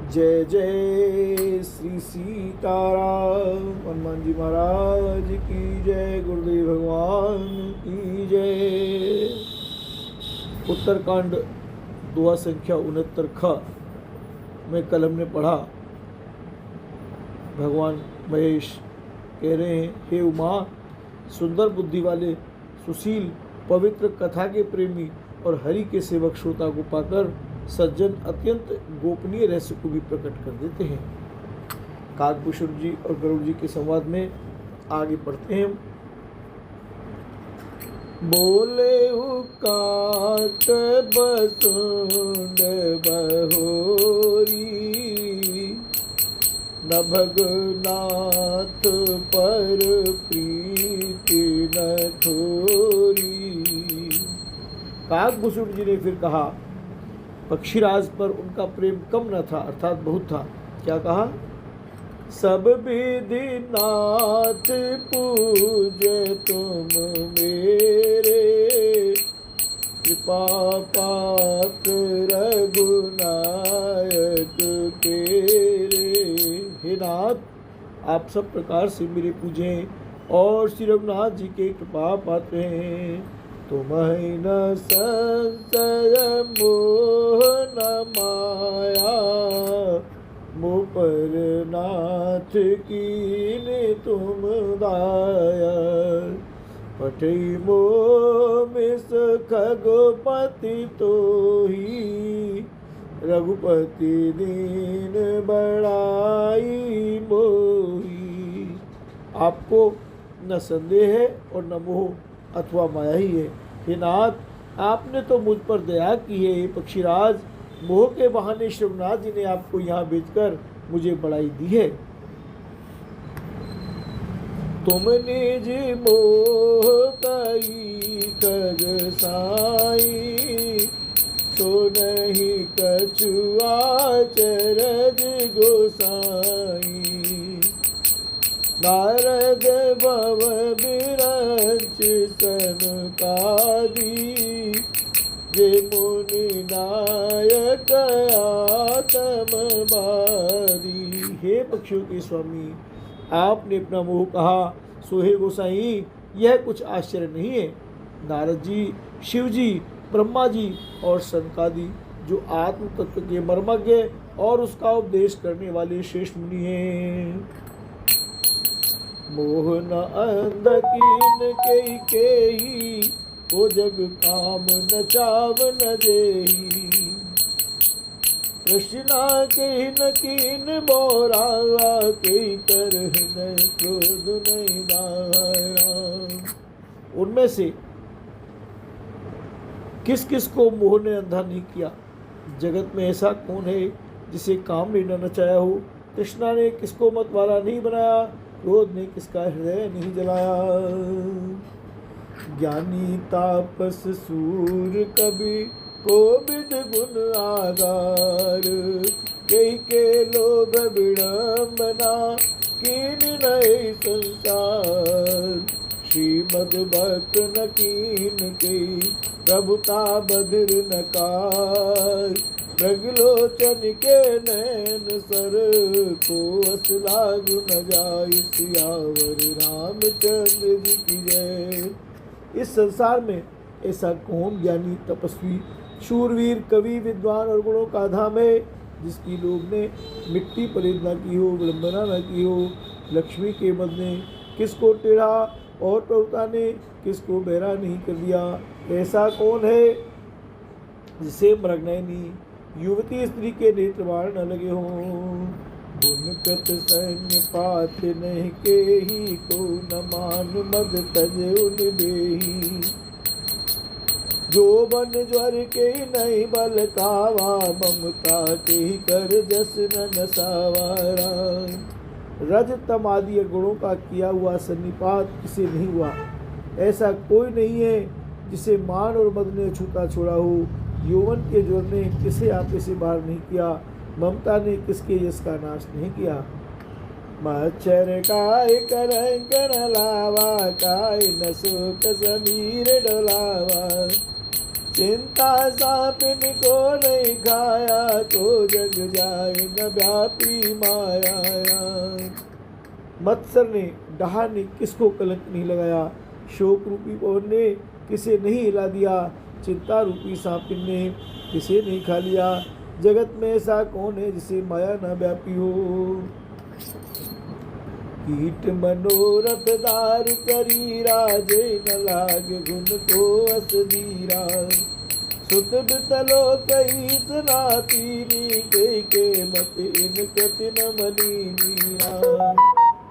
जय जय श्री सीताराम। हनुमान जी महाराज की जय। गुरुदेव भगवान की जय। उत्तरकांड दुआ संख्या 69 ख में कल हमने पढ़ा। भगवान महेश कह रहे हैं, हे उमा, सुंदर बुद्धि वाले, सुशील, पवित्र, कथा के प्रेमी और हरि के सेवक श्रोता को पाकर सज्जन अत्यंत गोपनीय रहस्य को भी प्रकट कर देते हैं। काकभूषण जी और गरुड़ जी के संवाद में आगे बढ़ते हैं। बोले काक बसुंड बहोरी, नभगनाथ पर प्रीति न थोरी। काकभूषण जी ने फिर कहा, पक्षीराज पर उनका प्रेम कम न था, अर्थात बहुत था। क्या कहा? सब विधि नाथ पूजे तुम मेरे, कृपा पात्र रघुनायक तेरे। हे नाथ, आप सब प्रकार से मेरे पूजें और श्री रघुनाथ जी के कृपा पात्र हैं। तुम्हें न संशय मोह न माया, मुँह पर नाथ कीन तुम दाया। पठई मोह मिस खगपति तो ही, रघुपति दीन बड़ाई मोही। आपको न संदेह है और न मोह अथवा माया ही है। हे नाथ, आपने तो मुझ पर दया की है। पक्षीराज, मोह के बहाने श्रीनाथ जी ने आपको यहाँ भेजकर मुझे बड़ाई दी है। तुम निज मोह कई कर साई, सो नहीं कछुआ चरज गोसाई। नारद भव बिरंच सनकादि, जे मुनि नायक आत्म बारी। हे पक्षियों के स्वामी, आपने अपना मोह कहा, सोहे गोसाई, यह कुछ आश्चर्य नहीं है। नारद जी, शिव जी, ब्रह्मा जी और सनकादि, जो आत्म तत्व के मर्मज्ञ और उसका उपदेश करने वाले श्रेष्ठ मुनि हैं। मोह न अंध कीन केही, ओ जग काम न चाव न जेही। कृष्णा के न कीन मोरा, के कर न क्रोध नहीं दारा। उनमें से किस किस को मोह ने अंधा नहीं किया? जगत में ऐसा कौन है जिसे काम ने न नचाया हो? कृष्णा ने किसको मत वाला नहीं बनाया? क्रोध ने किसका हृदय नहीं जलाया? ज्ञानी तापस सूर कवि कोविद गुण आगार, कई के लोभ विडम्बना कीन नहीं संसार। श्रीमद भक्त न कीन के प्रभुता बधिर नकार, मृगलोचन के नैन सर को असलागु न जाय। सियावर रामचंद्र जी की जय। इस संसार में ऐसा कौन ज्ञानी, तपस्वी, शूरवीर, कवि, विद्वान और गुणों का धाम है, जिसकी लोग ने मिट्टी परेद न की हो, विडम्बना न की हो। लक्ष्मी के मद ने किसको टेढ़ा और प्रभुता ने किसको बहरा नहीं कर दिया? ऐसा कौन है जिसे मृगनयनी युवती स्त्री के नेत्र बाण न लगे हों? गुणकृत सैन्य पात नहीं के ही, को न मान मद तज उन देही। जो बन ज्वर के नहीं बल कावा, ममता के ही कर जस न नसावारा। रज तम आदि गुणों का किया हुआ सन्निपात किसे नहीं हुआ? ऐसा कोई नहीं है जिसे मान और मद ने छूता छोड़ा हो। यौवन के ज्वर ने किसे आपे से बाहर नहीं किया? ममता ने किसके यश का नाश नहीं किया? मच्छर काय करंकन लावा, काय न सुख समीर डोलावा। चिंता सांपिन को नहीं खाया, को जग जाए न व्यापी माया। मत्सर ने, डहार ने किसको कलंक नहीं लगाया, शोक रूपी पवन ने किसे नहीं हिला दिया, चिंता रूपी सांपिन ने किसे नहीं खा लिया। जगत में ऐसा कौन है जिसे माया न व्यापी हो। कीट मनोरथ दार करी, राजे न लाग गुण को असदीरा। सुत बितलो कई सनातीनी, के मत इन कृति न मलिनीरा।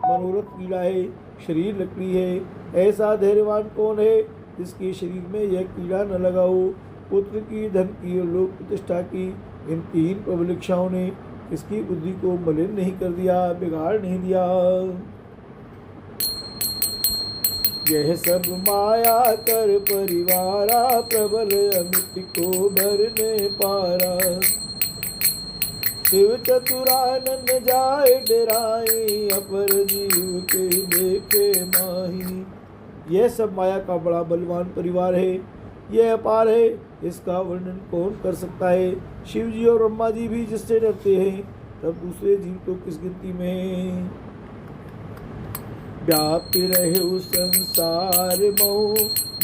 मनोरथ कीड़ा है, शरीर लकड़ी है, ऐसा धैर्यवान कौन है जिसके शरीर में यह कीड़ा न लगा हो। पुत्र की, धन की और लोक प्रतिष्ठा की इन तीन प्रबल इच्छाओं ने किसकी बुद्धि को मलिन नहीं कर दिया, बिगाड़ नहीं दिया। यह सब माया कर परिवारा, प्रबल अमित को भरने पारा। शिव चतुरानंद जाए डराई, अपर जीव के देखे माही। यह सब माया का बड़ा बलवान परिवार है, यह अपार है, इसका वर्णन कौन कर सकता है। शिव जी और ब्रह्मा जी भी जिससे डरते हैं, तब दूसरे जीव तो किस गिनती में। व्यापी रहे उस संसार मोह,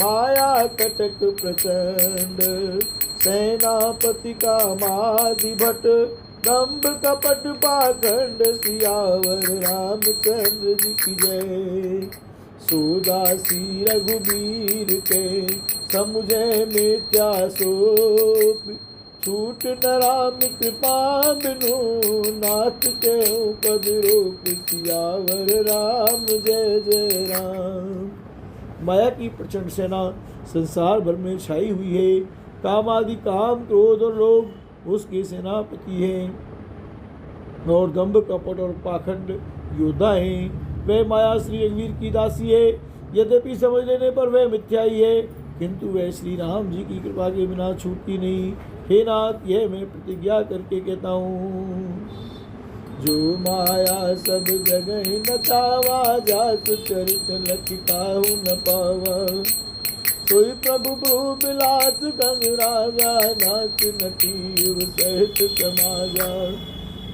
माया कटक प्रचंड। सेनापति का माधि भट, दम्भ कपट पाखंड। सियावर रामचंद्र जी की जय। सोदासी रघुबीर के, समुझे मिथ्या सोप। छूट न राम कृपा बिनु, नाथ के पद रोक। सियावर राम जय जय राम। माया की प्रचंड सेना संसार भर में छाई हुई है। काम आदि, काम क्रोध और लोभ उसके सेनापति हैं, और दंभ कपट और पाखंड योद्धा हैं। वह माया श्री रघुवीर की दासी है, यद्यपि समझ लेने पर वह मिथ्या ही है, किंतु वह श्री राम जी की कृपा के बिना छूटती नहीं। हे नाथ, यह मैं प्रतिज्ञा करके कहता हूँ। जो माया सब जगह न चावा, जास चरित लखिताहु न पावा। सोई प्रभु भ्रू बिलास गंग राजा, नाच नतीव सहित समाजा।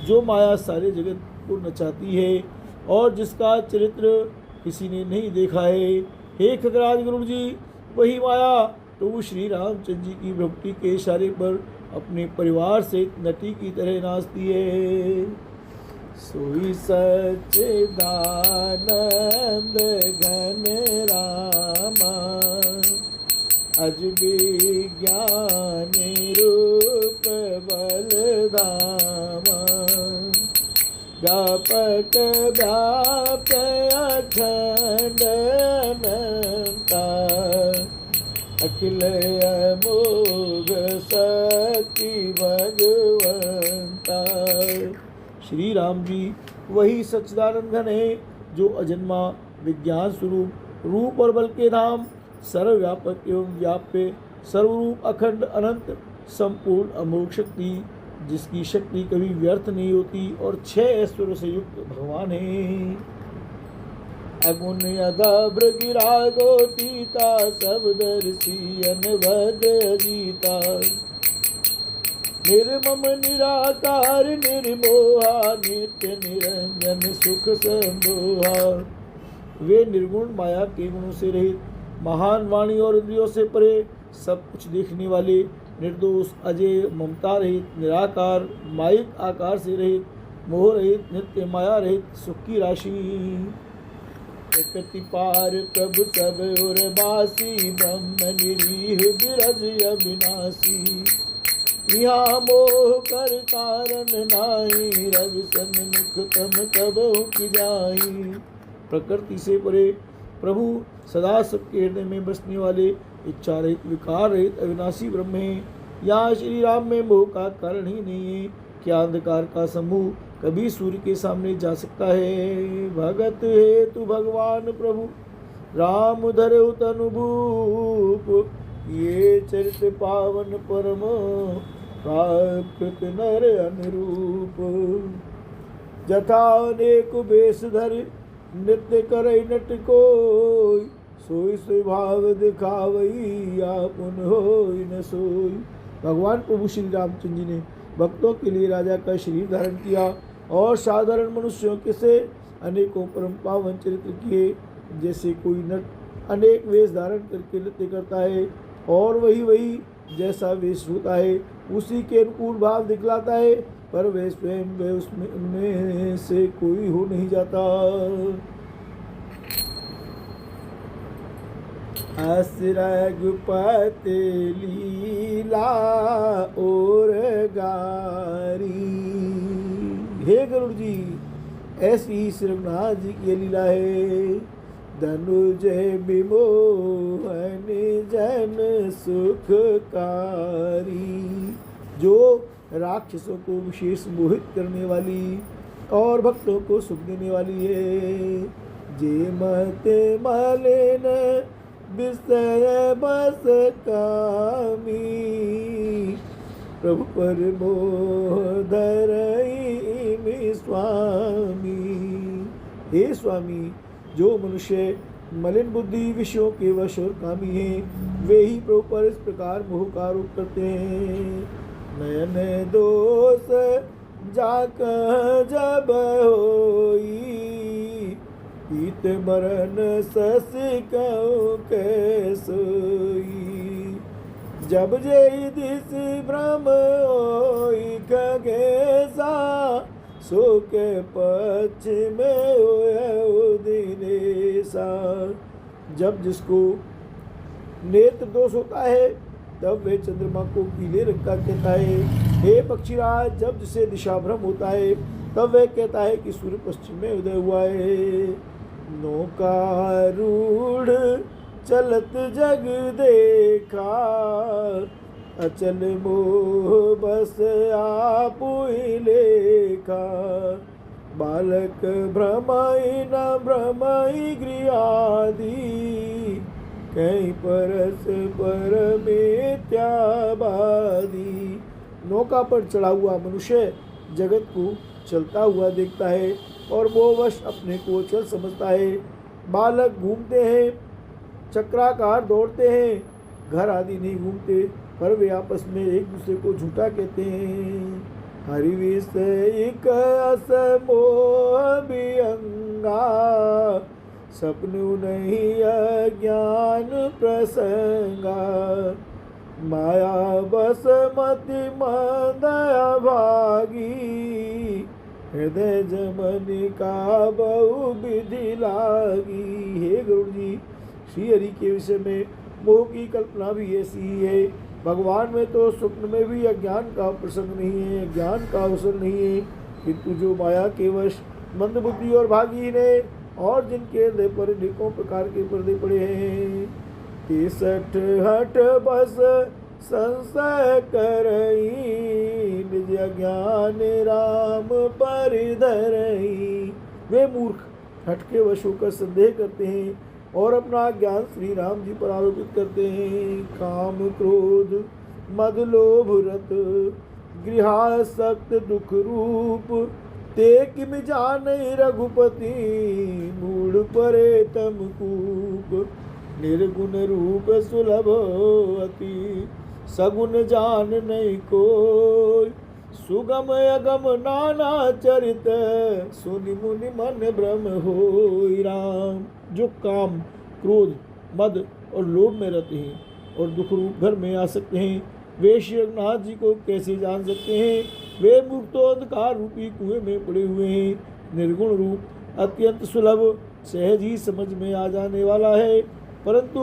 जो माया सारे जगत को नचाती है, और जिसका चरित्र किसी ने नहीं देखा है। हे खगराज गुरु जी, वही माया प्रभु श्री रामचंद्र जी की भक्ति के इशारे पर अपने परिवार से नटी की तरह नाचती है। सोई सच्चिदानंद घन रामा, अज विज्ञानी रूप बलधामा। व्यापक व्याप अखंड अनंता, अखिल अमोघ शक्ति भगवंता। श्री राम जी वही सच्चिदानंद घन है, जो अजन्मा विज्ञान स्वरूप, रूप और बल के धाम, सर्वव्यापक एवं व्याप्य, सर्वरूप, अखंड, अनंत, संपूर्ण अमोघ शक्ति, जिसकी शक्ति कभी व्यर्थ नहीं होती, और 6 ऐश्वर्यों से युक्त भगवान है। अगुण अदभ्र गिरा गोतीता, सब दर्शी अनवद अजीता। निर्मम निराकार निर्मोहा, नित्य निरंजन सुख संदोहा। वे निर्गुण माया के गुणों से रहित, महान वाणी और इंद्रियों से परे, सब कुछ देखने वाले, निर्दोष, अजय, ममता रहित, निराकार, मायिक आकार से रहित, मोह रहित, नित्य माया रहित, सुख की राशि। प्रकृति पार प्रभु सब और बासी, ब्रह्म निरीह बिरज अविनाशी। यहाँ मोह कर कारण नाई, रवि सन्मुख तम कबहु की जाई। प्रकृति से परे प्रभु सदा सबके हृदय में बसने वाले, इच्छा रहित, विकार रहित, अविनाशी ब्रह्म है। यहाँ श्री राम में मोह का कारण ही नहीं है। क्या अंधकार का समूह कभी सूर्य के सामने जा सकता है। भगत है तू भगवान प्रभु, राम धरउ तनु भूप। ये चरित पावन परम, प्राकृत नर अनुरूप। जथा अनेक बेश धर, नृत्य करे नट कोई। सोई सोई भाव दिखावई आपुन होई न सोई। भगवान प्रभु श्री रामचंद्र जी ने भक्तों के लिए राजा का शरीर धारण किया और साधारण मनुष्यों के से अनेकों परम पावन चरित्र किए। जैसे कोई नट अनेक वेश धारण करके नृत्य करता है और वही जैसा वेश होता है उसी के अनुकूल भाव दिखलाता है, पर वे स्वयं वे उसमें उनमें से कोई हो नहीं जाता। अस रघुपति लीला और गारी। हे गरुड़ जी, ऐसी ही श्री रघुनाथ जी की लीला है। धनुज विमोहन जन सुखकारी, जो राक्षसों को विशेष मोहित करने वाली और भक्तों को सुख देने वाली है। जे मत मलिन विषय बस कामी, प्रभु पर मोह धरई स्वामी। हे स्वामी, जो मनुष्य मलिन बुद्धि विषयों के वश और कामी हैं, वे ही प्रभु पर इस प्रकार मोह का आरोप करते हैं। नयन दोष जाक जब होई, पीत मरण सस कहूँ कैसोई। जब जय दिस भ्रम होई खगेसा, सो के पक्ष में दिनेसा। जब जिसको नेत्र दोष होता है तब वे चंद्रमा को पीले रंग का कहता है। हे पक्षीराज, जब जिसे दिशा भ्रम होता है तब वह कहता है कि सूर्य पश्चिम में उदय हुआ है। नौकारूढ़ चलत जग देखा, अचल मोह बस आप लेखा। बालक भ्रमई न भ्रमई गृहादि, कहीं परस पर मिथ्यावादी। नौका पर चढ़ा हुआ मनुष्य जगत को चलता हुआ देखता है और वो वश अपने को चल समझता है। बालक घूमते हैं, चक्राकार दौड़ते हैं, घर आदि नहीं घूमते, पर वे आपस में एक दूसरे को झूठा कहते हैं। हरि विषयिक असमोह विअंगा, सपनु नहीं अज्ञान प्रसंगा। माया बस मति मंदया भागी, हृदय जमन का बहु विधि लागी। हे गरुड़ जी, श्री हरि के विषय में मोह की कल्पना भी ऐसी ही है। भगवान में तो स्वप्न में भी अज्ञान का प्रसंग नहीं है, ज्ञान का अवसर नहीं है, किंतु जो माया के वश मंद बुद्धि और भागीन है और जिनके हृदय पर अनेकों प्रकार के पर्दे पड़े हैं, 63 हट बस संशय करई, निज ज्ञान राम परिधरई। वे मूर्ख हट के वश होकर संदेह करते हैं और अपना ज्ञान श्री राम जी पर आरोपित करते हैं। काम क्रोध मद लोभ रत, गृहासक्त दुख रूप, ते किम जानई रघुपति, मूढ़ परे तम कूप। निर्गुण रूप सुलभ अति, सगुण जान नहीं कोई। सुगम अगम नाना चरित, सुनि मुनि मन भ्रम होई राम। जो काम क्रोध मद और लोभ में रहते हैं और दुख रूप घर में आ सकते हैं, वे श्री रघुनाथ जी को कैसे जान सकते हैं? वे मूर्ख तो अंधकार रूपी कुएं में पड़े हुए हैं। निर्गुण रूप अत्यंत सुलभ सहज ही समझ में आ जाने वाला है, परंतु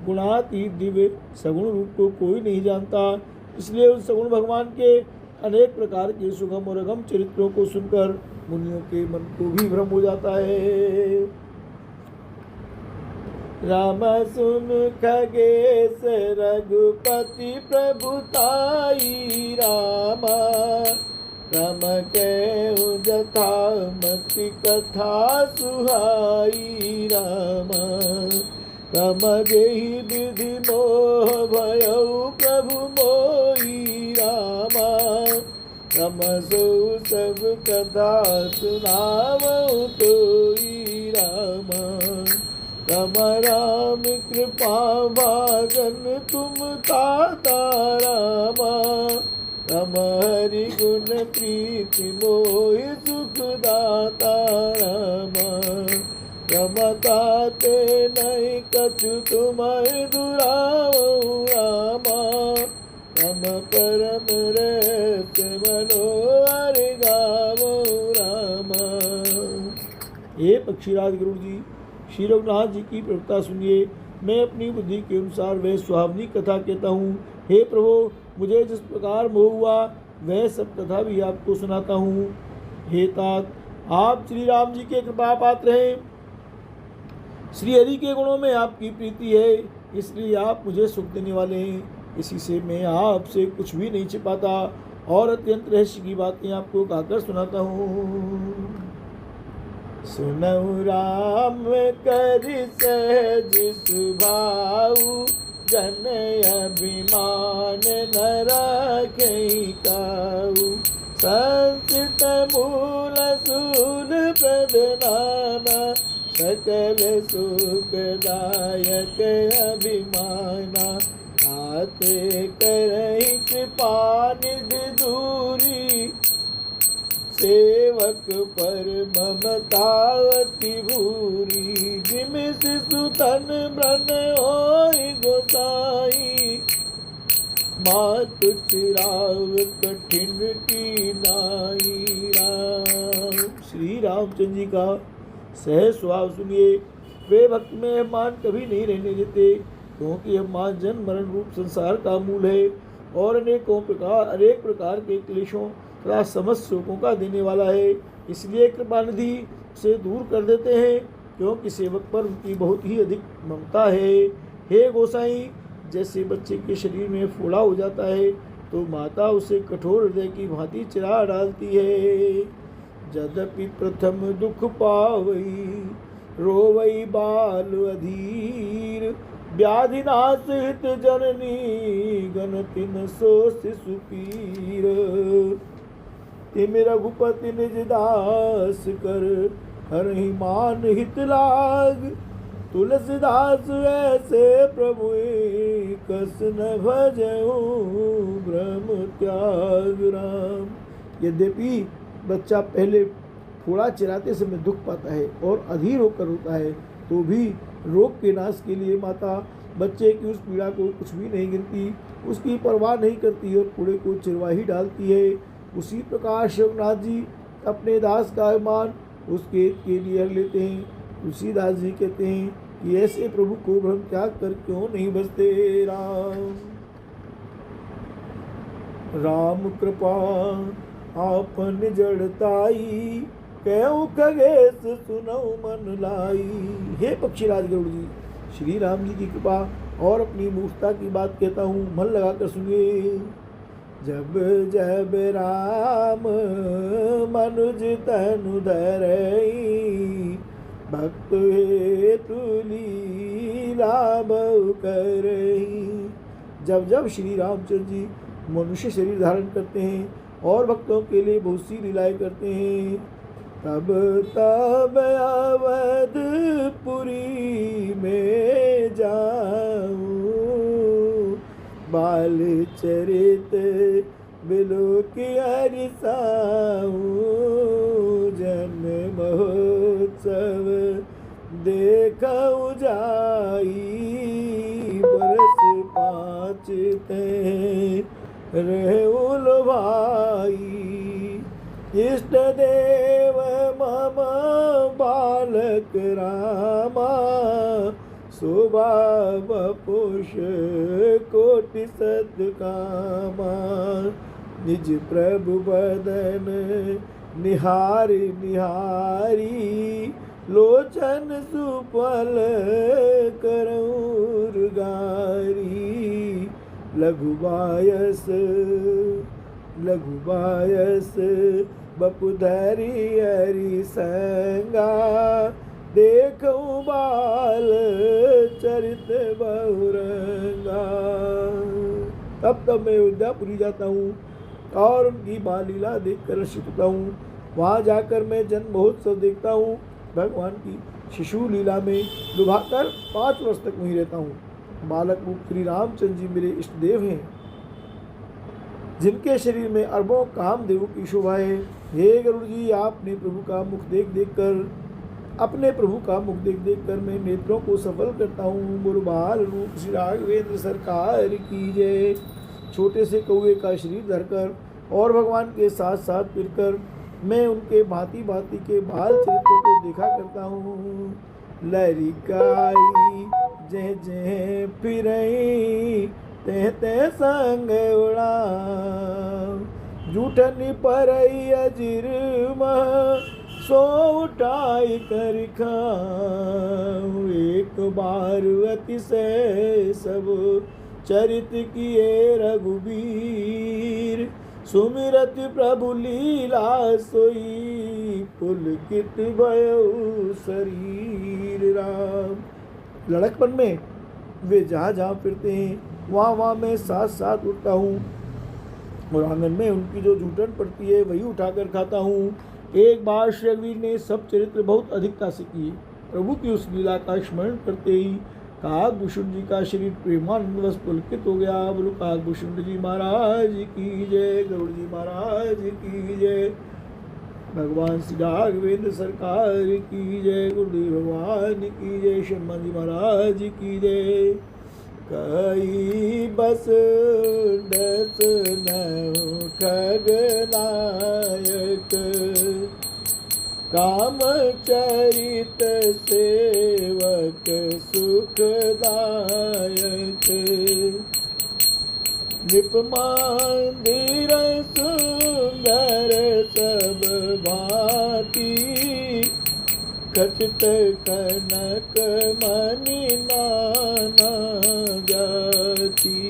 गुणातीत दिव्य सगुण रूप को कोई नहीं जानता। इसलिए उन सगुण भगवान के अनेक प्रकार के सुगम और अगम चरित्रों को सुनकर मुनियों के मन को भी भ्रम हो जाता है। राम सुन खगेश रघुपति प्रभुताई, रामा राम कहु जथा मति कथा सुहाई। रामा राम जेहि विधि मोह भयउ प्रभु मोई। रामा राम सो सब कथा सुनावउ तोई। रामा राम राम कृपा भागन तुम ताता रामा। राम हरि गुण प्रीति मोहि सुख दाता रामा। रमताते नहीं कछु तुम्हें दुराओ रामा। रम परम रस मनोहर गावो रामा। हे पक्षीराज गुरु जी, श्री रघुनाथ जी की प्रवक्ता सुनिए। मैं अपनी बुद्धि के अनुसार वह सुहावनी कथा कहता हूँ। हे प्रभु, मुझे जिस प्रकार मोह हुआ वह सब कथा भी आपको सुनाता हूँ। हे तात, आप श्री राम जी के कृपा पात्र हैं। श्री हरि के गुणों में आपकी प्रीति है, इसलिए आप मुझे सुख देने वाले हैं। इसी से मैं आपसे कुछ भी नहीं छिपाता और अत्यंत रहस्य की बातें आपको कहकर सुनाता हूँ। सुनऊ राम कर सहज सुभाऊ, जन अभिमान न राखै काऊ। संस्कृत मूल सूल प्रदनाना, सकल सुखदायक अभिमाना। आते करहि कृपा निधि दूरी, सेवक पर ममतावती भूरी। जिम शिशु तन ब्रन होई गोसाई, मातु चिराव कठिन की नाई राम। श्री रामचंद्र जी का सहज स्वभाव सुनिए। वे भक्त में अभिमान कभी नहीं रहने देते, क्योंकि अभिमान जन्म मरण रूप संसार का मूल है और अनेक प्रकार के क्लेशों तथा समस्त शोकों का देने वाला है। इसलिए कृपानिधि से दूर कर देते हैं, क्योंकि सेवक पर उनकी बहुत ही अधिक ममता है। हे गोसाई, जैसे बच्चे के शरीर में फोड़ा हो जाता है तो माता उसे कठोर हृदय की भांति चिरा डालती है। यद्यपि प्रथम दुख पावई, रोवई बाल अधीर। व्याधि नाश हित जननी, गणति न सो शिशु पीर। तिम रघुपति निज दास कर, हरहि मान हित लाग। तुलसीदास ऐसे प्रभु, कस न भजऊ ब्रह्म त्याग राम। यद्यपि बच्चा पहले फोड़ा चिराते समय दुख पाता है और अधीर होकर रोता है, तो भी रोग के नाश के लिए माता बच्चे की उस पीड़ा को कुछ भी नहीं गिनती, उसकी परवाह नहीं करती और कूड़े को चिरवा ही डालती है। उसी प्रकार शिवनाथ जी अपने दास का अभिमान उसके हित के लिए हर लेते हैं। तुलसीदास जी कहते हैं कि ऐसे प्रभु को भ्रम त्याग कर क्यों नहीं बसते राम। राम कृपा आपन जड़ताई, कहूँ खगेश सुनऊ मन लाई। हे पक्षीराज गरुड़ जी, श्री राम जी की कृपा और अपनी मूर्खता की बात कहता हूँ, मन लगाकर सुनिए। जब जब राम मनुज तनु धरई, भक्त हेतु लीला बहु करई। जब जब श्री रामचंद्र जी मनुष्य शरीर धारण करते हैं और भक्तों के लिए बहुत सी लीलाएं करते हैं, तब तब अवधपुरी में जाऊं। बाल चरित बिलोक हरिसाऊं, जन्म महोत्सव देखऊं जाई। बरस 5 ते रहूं लो भाई। इष्ट देव मम बालक रामा, शोभा बपुष कोटि सत्कामा। निज प्रभु बदन निहारी निहारी, लोचन सुफल करऊं गारी। लघुबायस बपुधरी हरि संगा, देखूं बाल चरित बहुरंगा। तब मैं अयोध्यापुरी जाता हूँ और उनकी बाल लीला देख कर रसित होता हूँ। वहाँ जाकर मैं जन्म महोत्सव देखता हूँ। भगवान की शिशु लीला में लुभाकर 5 वर्ष तक वहीं रहता हूँ। बालक रूप श्री रामचंद्र जी मेरे इष्ट देव हैं, जिनके शरीर में अरबों कामदेवों की शोभा है। हे गरुड़ जी, आपने प्रभु का मुख देख देख कर अपने प्रभु का मुख देख देख कर मैं नेत्रों को सफल करता हूँ। बोलो बाल रूप श्री राघवेंद्र सरकार की जय। छोटे से कौवे का शरीर धरकर और भगवान के साथ साथ फिरकर मैं उनके भांति भांति के बाल चरित्रों को देखा करता हूँ। लहरिकाई जय जय फिरई ते ते संग उड़ा, जूठनी परई अजिर मह सो उठाई कर खाऊं। एक बार अतिशय सब चरित किए रघुबीर, सुमिरत प्रभु लीला सोई पुलकित भयो शरीर। राम लड़कपन में वे जहाँ जहाँ फिरते हैं वहाँ वहाँ मैं साथ साथ उठता हूँ और आंगन में उनकी जो जूठन पड़ती है वही उठाकर खाता हूँ। एक बार श्री रघुवीर ने सब चरित्र बहुत अधिकता से किए। प्रभु की उस लीला का स्मरण करते ही काकभूषण जी का शरीर प्रेमानंदवश पुलकित हो गया। बोलो काकभूषण जी महाराज की जय, गरुड़ जी महाराज की जय, भगवान श्री राघवेंद्र सरकार की जय, गुरुदेव भगवान की जय, शर्मा जी महाराज की जय। कई बस दस नौ खगनायक, काम चरित सेवक सुखदायक, नृप मंदिर सुंदर सब भांति, खचित कनक मणि नाना जाति,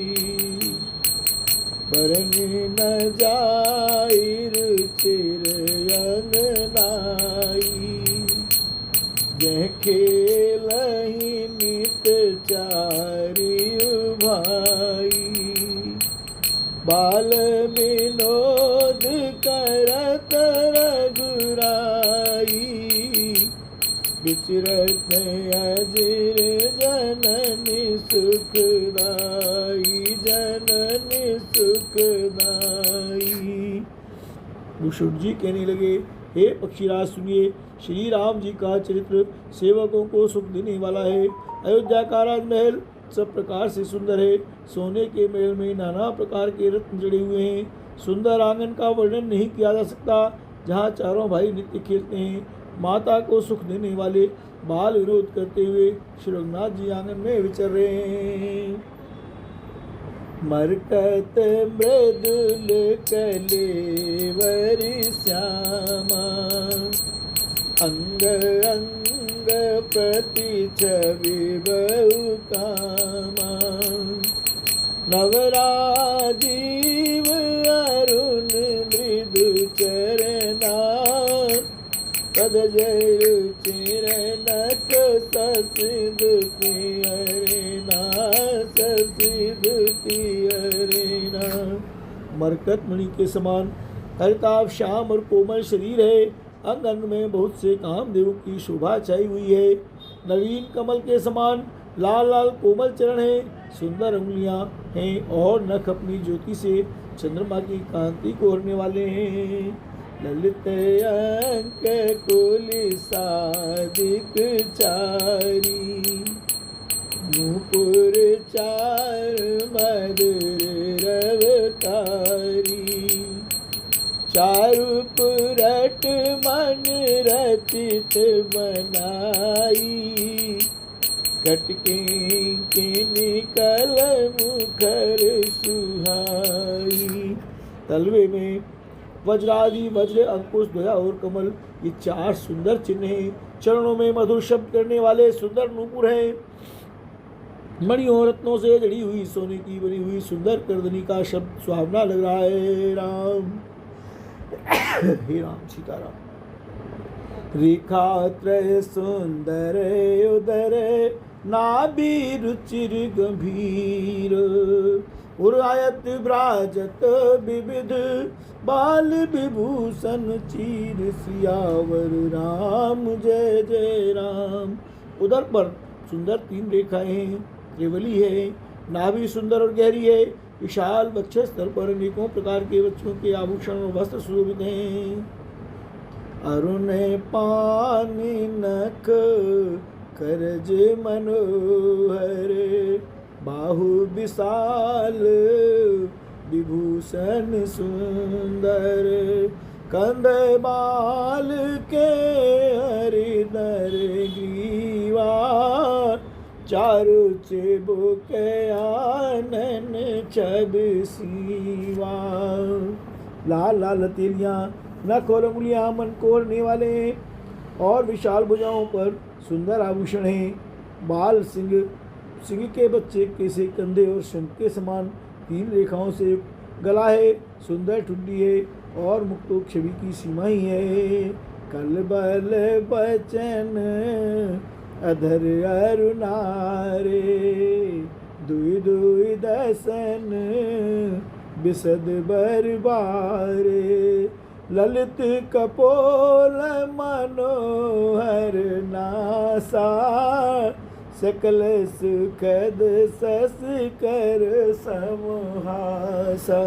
बरनी न जाइर चिरयन नाई, जह खेलहि नित चारि भाई, बाल विनोद करत रघुराई, विचरत अजिर जननी सुखदाई, जननी सुखदाई। भूषण जी कहने लगे, हे पक्षीराज सुनिए, श्री राम जी का चरित्र सेवकों को सुख देने वाला है। अयोध्या का राजमहल सब प्रकार से सुंदर है। सोने के महल में नाना प्रकार के रत्न जड़े हुए हैं। सुंदर आंगन का वर्णन नहीं किया जा सकता, जहाँ चारों भाई नित्य खेलते हैं। माता को सुख देने वाले बाल विरोध करते हुए श्री रघुनाथ जी आंगन में विचर रहे हैं। मरकत मृदुल कलेवरी श्यामा, अंग अंग प्रति छवि बहु कामा, नवराजीव अरुण मृदु चरना, पद जय चिरनक ससिदुति अरेना, ससिदुति अरेना। मरकत मणि के समान हरिताभ श्याम और कोमल शरीर है। अंग अंग में बहुत से कामदेवों की शोभा छाई हुई है। नवीन कमल के समान लाल लाल कोमल चरण है। सुंदर उंगलियां हैं और नख अपनी ज्योति से चंद्रमा की कांति को हरने वाले हैं। ललित अंक कुली सादिक चारी, नूपुर चार मधुर रवकारी, चारु पुरट मन रचित बनाई, कटके के निकल मुखर सुहाई। तलवे में वज्रादि वज्र, अंकुश, ध्वजा और कमल, ये 4 सुंदर चिन्ह हैं। चरणों में मधुर शब्द करने वाले सुंदर नूपुर हैं। मणियों रत्नों से जड़ी हुई सोने की बनी हुई सुंदर करदनी का शब्द सुहावना लग रहा है। राम हे राम सीताराम। रेखा त्रय सुंदर उदर, नाभि रुचिर गंभीर, उरायत ब्राजत विविध बाल विभूषण चीर सियावर राम जय जय राम। उधर पर सुंदर 3 रेखाएं हैं, त्रिवली है, नाभि सुंदर और गहरी है, विशाल वक्षस्थल पर अनेकों प्रकार के बच्चों के आभूषण और वस्त्र सुशोभित हैं। अरुण पानी नख करज मनोहर बाहु विशाल विभूषण सुंदर कंध बाल के हरिदर ग्रीवा चारु चिबुक आनन छब सीवा। लाल लाल हथेलियाँ, नख और अंगुलियाँ मन कोरने वाले और विशाल भुजाओं पर सुंदर आभूषण हैं। बाल सिंह के बच्चे कैसे कंधे और शंख के समान 3 रेखाओं से गला है, सुंदर ठुड्डी है और मुक्तोक छवि की सीमा ही है। कलबल बचन अधर अरुणारे दुई दुई दसन बिसद बरबारे ललित कपोल मनोहर नासा सकल सुखद सस कर समहासा।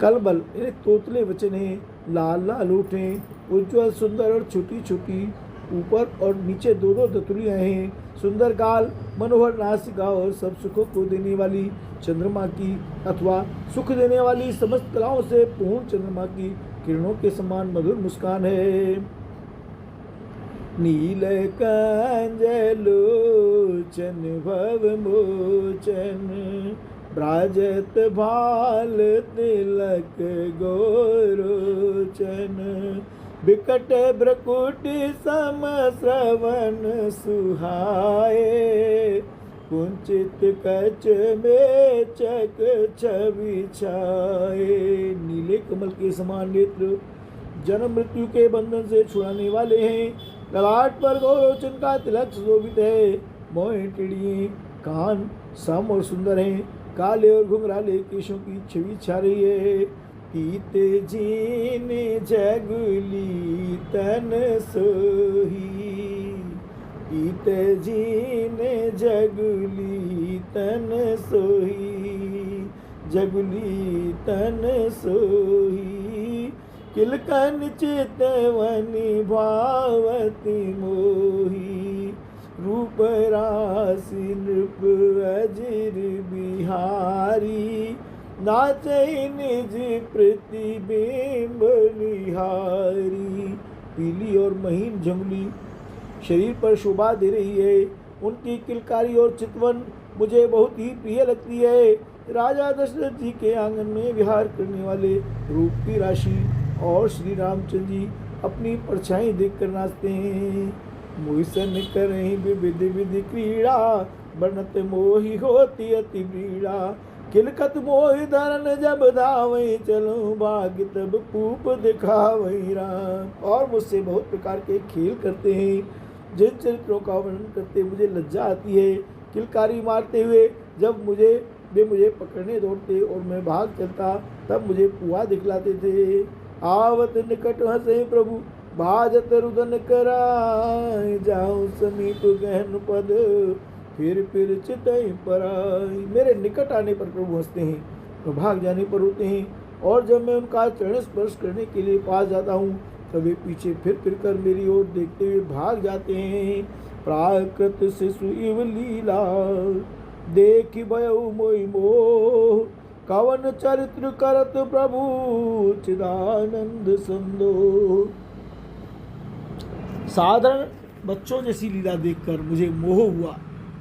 कलबल तोतले वचन है, लाल लाल होठे, उज्ज्वल सुंदर और छोटी छोटी ऊपर और नीचे 2-2 दतुलियाँ हैं, सुंदर गाल, मनोहर नासिका और सब सुखों को देने वाली चंद्रमा की अथवा सुख देने वाली समस्त कलाओं से पूर्ण चंद्रमा की किरणों के समान मधुर मुस्कान है। नील कंजलोचन भव मोचन ब्राजत भाल तिलक गोरोचन बिकट भ्रकुट सम श्रवण सुहाए कुंचित कच में चक छवि छाए। नीले कमल के समान नेत्र जन्म मृत्यु के बंधन से छुड़ाने वाले हैं। ललाट पर गौरोचन का तिलक सुशोभित है। मोहे टिड़िए कान सम और सुंदर हैं, काले और घुंघराले केशों की छवि छा रही है। पीत जीन जगुली तन सोही पीत जीन जगुली तन सोही जगुली तन सोही किलकन चितवनी भावती मोही रूप राशि नृप अजिर बिहारी नाचई निज प्रतिबिंब निहारी। पीली और महीन जंगली शरीर पर शोभा दे रही है। उनकी किलकारी और चितवन मुझे बहुत ही प्रिय लगती है। राजा दशरथ जी के आंगन में विहार करने वाले रूप की राशि और श्री रामचंद्र जी अपनी परछाई देखकर नाचते हैं। मोहिसन करें विविध विधि क्रीड़ा बनत मोहि होती अति ब्रीड़ा किलकत मोहि धरन जब धावई चलो भाग्य तब पूप दिखावई राम। और मुझसे बहुत प्रकार के खेल करते हैं। जिन चरित्रों का वर्णन करते मुझे लज्जा आती है। किलकारी मारते हुए जब वे मुझे पकड़ने दौड़ते और मैं भाग चलता तब मुझे पुआ दिखलाते थे। आवत निकट हंसे प्रभु भाजत रुदन कराय जाऊं समीप गहन पद फिर चितई पराई। मेरे निकट आने पर प्रभु हंसते हैं और भाग जाने पर रोते हैं। और जब मैं उनका चरण स्पर्श करने के लिए पास जाता हूँ तब वे पीछे फिर कर मेरी ओर देखते हुए भाग जाते हैं। प्राकृत शिशु इव लीला देखि भयउ मोहि मोह कवन चरित्र करत प्रभु चिदानंद संदो। साधारण बच्चों जैसी लीला देखकर मुझे मोह हुआ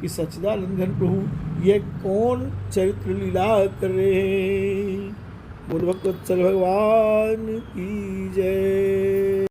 कि सच्चिदानंद घन प्रभु ये कौन चरित्र लीला कर रहे हैं। बोल भगवत्सल भगवान की जय।